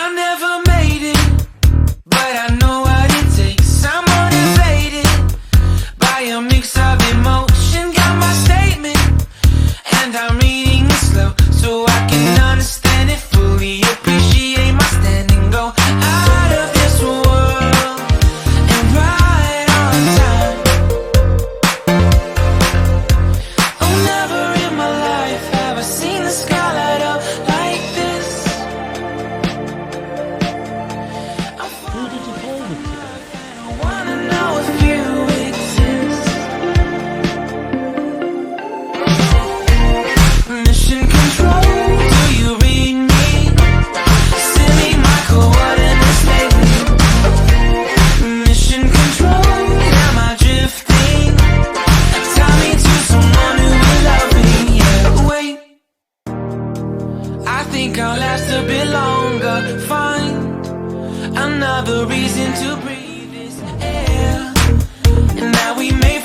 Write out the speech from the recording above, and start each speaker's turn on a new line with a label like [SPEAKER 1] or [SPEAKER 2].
[SPEAKER 1] I never made it, but I know what it takes. I'm motivated by a mix of emotion. Got my statement, and I'm reading it slow so I can understand it fully. Appreciate my standing, go out of this world and right on time. Oh, never in my life have I seen the sky light up like this.
[SPEAKER 2] Who did you play with today?
[SPEAKER 1] I wanna know if you exist. Mission control, do you read me? Send me my coordinates lately. Mission control, am I drifting? Tie me to someone who will love me. Yeah, wait, I think I'll last a bit longer. Find another reason to breathe this air. And now we made